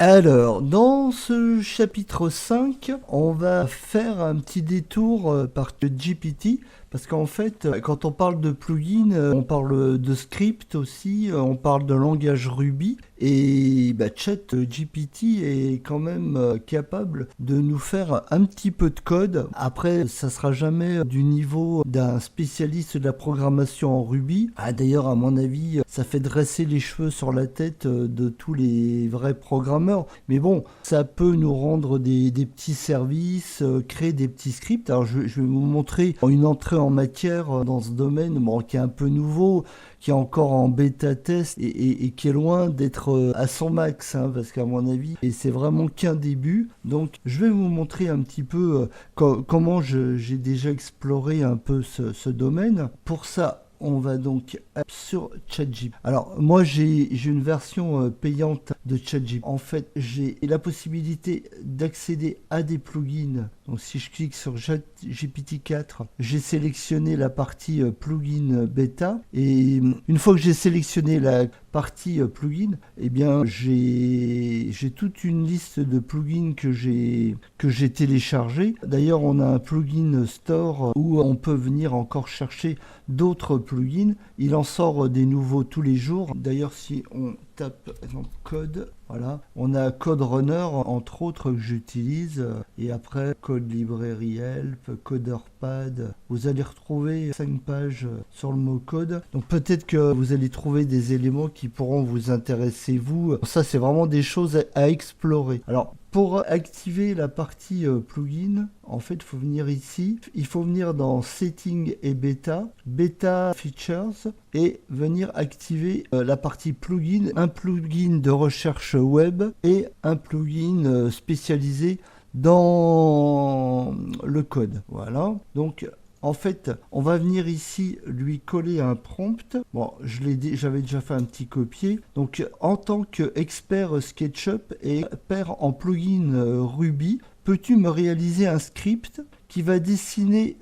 Alors, dans ce chapitre 5, on va faire un petit détour par GPT, parce qu'en fait, quand on parle de plugin, on parle de script aussi, on parle de langage Ruby, et ChatGPT est quand même capable de nous faire un petit peu de code. Après, ça sera jamais du niveau d'un spécialiste de la programmation en Ruby. Ah, d'ailleurs, à mon avis, ça fait dresser les cheveux sur la tête de tous les vrais programmeurs. Mais bon, ça peut nous rendre des petits services, créer des petits scripts. Alors, je vais vous montrer une entrée en matière dans ce domaine, bon, qui est un peu nouveau, qui est encore en bêta test et qui est loin d'être à son max, hein, parce qu'à mon avis, et c'est vraiment qu'un début. Donc, je vais vous montrer un petit peu comment j'ai déjà exploré un peu ce domaine. Pour ça, on va donc sur ChatGPT. Alors, moi, j'ai une version payante de ChatGPT. En fait, j'ai la possibilité d'accéder à des plugins. Donc, si je clique sur GPT-4, j'ai sélectionné la partie plugin bêta. Et une fois que j'ai sélectionné la partie plugin, eh bien, j'ai toute une liste de plugins que j'ai téléchargés. D'ailleurs, on a un plugin store où on peut venir encore chercher d'autres plugins. Il en sort des nouveaux tous les jours. D'ailleurs, si on tape par exemple code, voilà, on a Code Runner entre autres que j'utilise, et après Code Library Help, CoderPad. Vous allez retrouver 5 pages sur le mot code. Donc peut-être que vous allez trouver des éléments qui pourront vous intéresser vous. Ça, c'est vraiment des choses à explorer. Alors, pour activer la partie plugin, en fait, il faut venir ici. Il faut venir dans Settings et Beta, Beta Features, et venir activer la partie plugin, un plugin de recherche web et un plugin spécialisé dans le code. Voilà. Donc, en fait, on va venir ici lui coller un prompt. Bon, j'avais déjà fait un petit copier. Donc, en tant qu'expert SketchUp et expert en plugin Ruby, peux-tu me réaliser un script qui va dessiner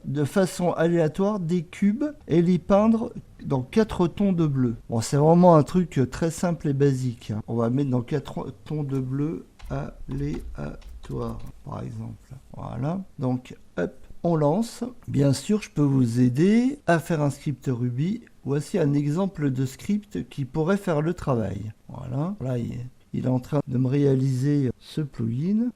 de façon aléatoire des cubes et les peindre dans 4 tons de bleu? Bon, c'est vraiment un truc très simple et basique, hein. On va mettre dans 4 tons de bleu aléatoire, par exemple. Voilà. Donc, hop. On lance. Bien sûr, je peux vous aider à faire un script Ruby. Voici un exemple de script qui pourrait faire le travail. Voilà. Là, il est en train de me réaliser ce plugin.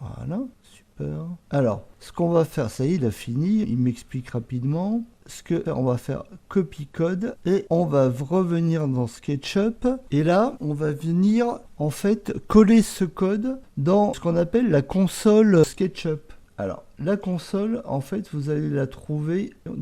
Voilà. Super. Alors, ce qu'on va faire, ça y est, il a fini. Il m'explique rapidement. On va faire copy code et on va revenir dans SketchUp. Et là, on va venir, en fait, coller ce code dans ce qu'on appelle la console SketchUp. Alors, la console, en fait, vous allez la trouver dans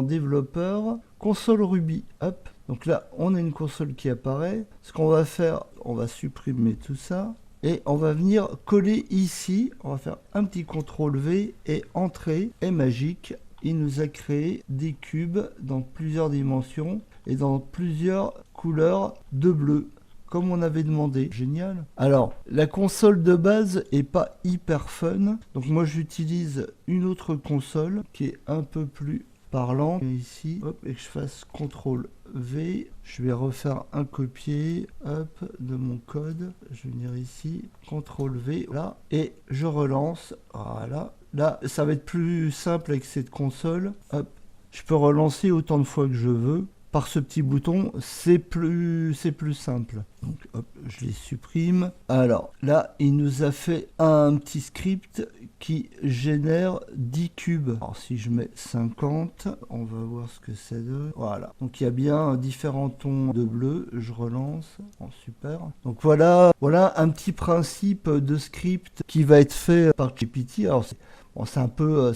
développeur, console Ruby. Hop. Donc là, on a une console qui apparaît. Ce qu'on va faire, on va supprimer tout ça. Et on va venir coller ici. On va faire un petit CTRL V et entrée. Et magique, il nous a créé des cubes dans plusieurs dimensions et dans plusieurs couleurs de bleu, comme on avait demandé. Génial. Alors, la console de base est pas hyper fun. Donc moi, j'utilise une autre console qui est un peu plus parlante. Ici, hop, et que je fasse CTRL V. Je vais refaire un copier, hop, de mon code. Je vais venir ici, CTRL V, là, et je relance. Voilà. Là, ça va être plus simple avec cette console. Hop, je peux relancer autant de fois que je veux. Par ce petit bouton, c'est plus simple. Donc, hop, je les supprime. Alors, là, il nous a fait un petit script qui génère 10 cubes. Alors, si je mets 50, on va voir ce que ça donne. Voilà. Donc, il y a bien différents tons de bleu. Je relance. Oh, super. Donc, voilà un petit principe de script qui va être fait par GPT. Alors, bon, c'est un peu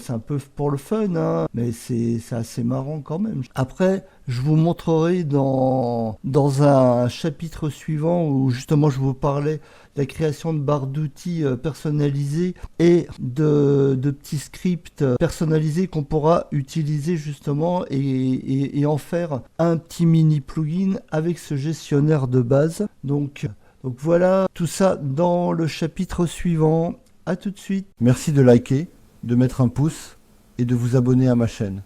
pour le fun, hein, mais c'est assez marrant quand même. Après, je vous montrerai dans un chapitre suivant où justement je vous parlais de la création de barres d'outils personnalisées et de petits scripts personnalisés qu'on pourra utiliser justement et en faire un petit mini plugin avec ce gestionnaire de base. Donc voilà, tout ça dans le chapitre suivant. À tout de suite. Merci de liker, de mettre un pouce et de vous abonner à ma chaîne.